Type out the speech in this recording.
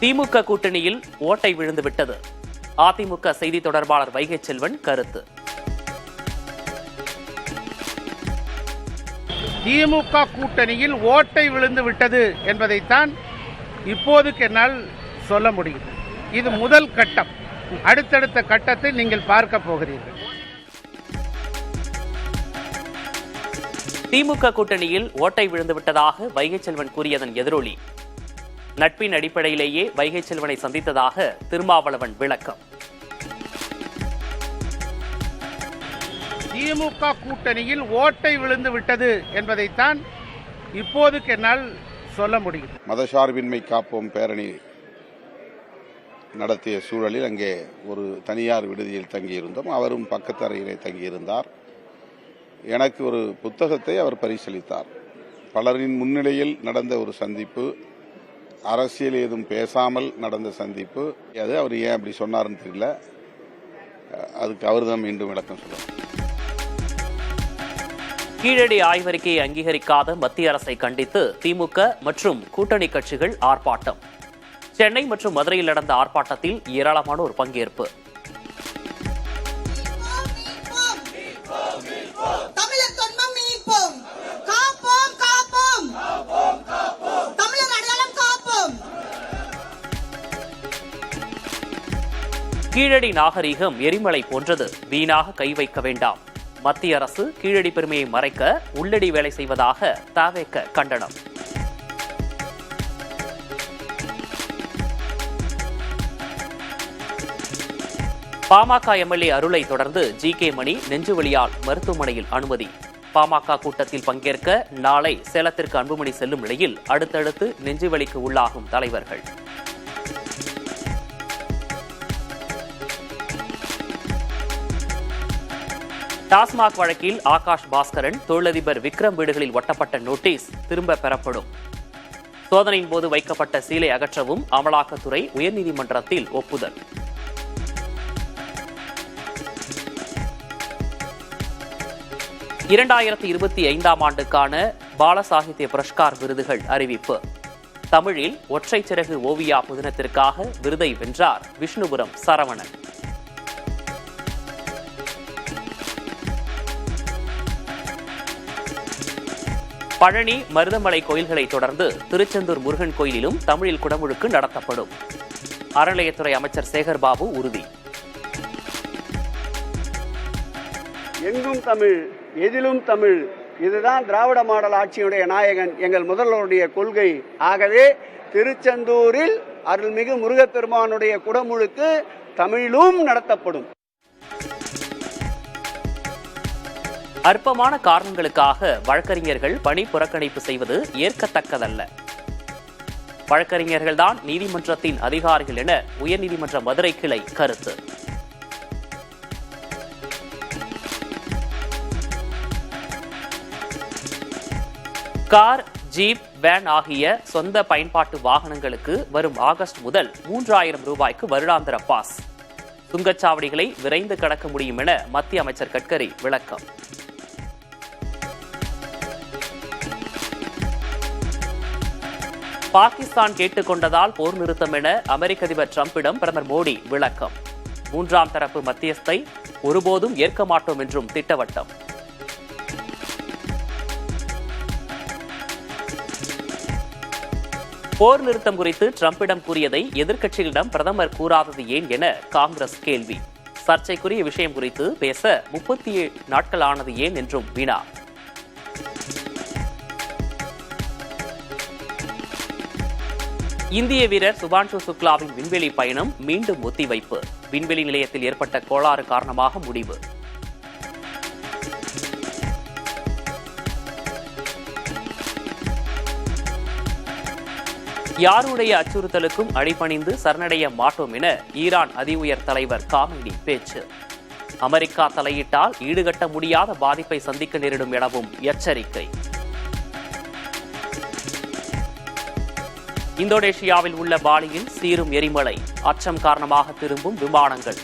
திமுக கூட்டணியில் ஓட்டை விழுந்துவிட்டது. அதிமுக செய்தி தொடர்பாளர் வைகை செல்வன் கருத்து. திமுக கூட்டணியில் ஓட்டை விழுந்து விட்டது என்பதைத்தான் இப்போதுக்கு என்னால் சொல்ல முடியும். இது முதல் கட்டம். அடுத்தடுத்த கட்டத்தை நீங்கள் பார்க்க போகிறீர்கள். திமுக கூட்டணியில் ஓட்டை விழுந்துவிட்டதாக வைகை செல்வன் கூறியதன் எதிரொலி. நட்பின் அடிப்படையிலேயே வைகை செல்வனை சந்தித்ததாக திருமாவளவன் விளக்கம். திமுக கூட்டணியில் ஓட்டை விழுந்து விட்டது என்பதைத்தான் இப்போதுக்கு என்னால் சொல்ல முடியும். மதசார்பின்மை காப்போம் பேரணி நடத்திய சூழலில் அங்கே ஒரு தனியார் விடுதியில் தங்கியிருந்தோம். அவரும் பக்கத்து அறையிலே தங்கியிருந்தார். எனக்கு ஒரு புத்தகத்தை அவர் பரிசளித்தார். பலரின் முன்னிலையில் நடந்த ஒரு சந்திப்பு, அரசியல் ஏதும் பேசாமல் நடந்த சந்திப்பு. அது அவர் ஏன் அப்படி சொன்னார்னு தெரியல. அதுக்கு அவர் தான் மீண்டும் விளக்கம் சொல்லுவார். கீழடி ஆய்வறிக்கையை அங்கீகரிக்காத மத்திய அரசை கண்டித்து திமுக மற்றும் கூட்டணி கட்சிகள் ஆர்ப்பாட்டம். சென்னை மற்றும் மதுரையில் நடந்த ஆர்ப்பாட்டத்தில் ஏராளமானோர் பங்கேற்பு. கீழடி நாகரீகம் எரிமலை போன்றது, வீணாக கை வைக்க வேண்டாம். மத்திய அரசு கீழடி பெருமையை மறைக்க உள்ளடி வேலை செய்வதாக தவேக கண்டனம். பாமக எம்எல்ஏ அருளை தொடர்ந்து ஜி.கே. மணி நெஞ்சுவலியால் மருத்துவமனையில் அனுமதி. பாமக கூட்டத்தில் பங்கேற்க நாளை சேலத்திற்கு அன்புமணி செல்லும் நிலையில் அடுத்தடுத்து நெஞ்சுவலிக்கு உள்ளாகும் தலைவர்கள். டாஸ்மாக் வழக்கில் ஆகாஷ் பாஸ்கரன், தொழிலதிபர் விக்ரம் வீடுகளில் ஒட்டப்பட்ட நோட்டீஸ் திரும்ப பெறப்படும். சோதனையின் போது வைக்கப்பட்ட சீலை அகற்றவும் அமலாக்கத்துறை உயர்நீதிமன்றத்தில் ஒப்புதல். ஆண்டுக்கான பால சாகித்ய புரஸ்கார் விருதுகள் அறிவிப்பு. தமிழில் ஒற்றை சிறகு ஓவியா புதினத்திற்காக விருதை வென்றார் விஷ்ணுபுரம் சரவணன். பழனி மருதமலை கோயில்களை தொடர்ந்து திருச்செந்தூர் முருகன் கோயிலிலும் தமிழில் குடமுழுக்கு நடத்தப்படும். அறநிலையத்துறை அமைச்சர் சேகர்பாபு உறுதி. எங்கும் தமிழ், எதிலும் தமிழ், இதுதான் திராவிட மாடல் ஆட்சியுடைய நாயகன் எங்கள் முதல்வருடைய கொள்கை. ஆகவே திருச்செந்தூரில் அருள்மிகு முருகப்பெருமானுடைய குடமுழுக்கு தமிழிலும் நடத்தப்படும். அற்பமான காரணங்களுக்காக வழக்கறிஞர்கள் பணி புறக்கணிப்பு செய்வது ஏற்கத்தக்கதல்ல. வழக்கறிஞர்கள்தான் நீதிமன்றத்தின் அதிகாரிகள் என உயர்நீதிமன்ற மதுரை கிளை கருத்து. கார், ஜீப், வேன் ஆகிய சொந்த பயன்பாட்டு வாகனங்களுக்கு வரும் ஆகஸ்ட் முதல் 3000 ரூபாய்க்கு வருடாந்திர பாஸ். சுங்கச்சாவடிகளை விரைந்து கடக்க முடியும் என மத்திய அமைச்சர் கட்கரி விளக்கம். பாகிஸ்தான் கேட்டுக்கொண்டதால் போர் நிறுத்தம் என அமெரிக்க அதிபர் டிரம்பிடம் பிரதமர் மோடி விளக்கம். 3ஆம் தரப்பு மத்தியஸ்தை ஒருபோதும் ஏற்க மாட்டோம் என்றும் திட்டவட்டம். போர் நிறுத்தம் குறித்து டிரம்பிடம் கூறியதை எதிர்க்கட்சிகளிடம் பிரதமர் கூறாதது ஏன் என காங்கிரஸ் கேள்வி. சர்ச்சைக்குரிய விஷயம் குறித்து பேச 37 நாட்கள் ஆனது ஏன் என்றும் வினா. இந்திய வீரர் சுபான்ஷு சுக்லாவின் விண்வெளி பயணம் மீண்டும் ஒத்திவைப்பு. விண்வெளி நிலையத்தில் ஏற்பட்ட கோளாறு காரணமாக முடிவு. யாருடைய அச்சுறுத்தலுக்கும் அடிபணிந்து சரணடைய மாட்டோம் என ஈரான் அதிஉயர் தலைவர் காமெனி பேச்சு. அமெரிக்கா தலையிட்டால் ஈடுகட்ட முடியாத பாதிப்பை சந்திக்க நேரிடும் எனவும் எச்சரிக்கை. இந்தோனேஷியாவில் உள்ள பாலியில் சீரும் எரிமலை. அச்சம் காரணமாக திரும்பும் விமானங்கள்.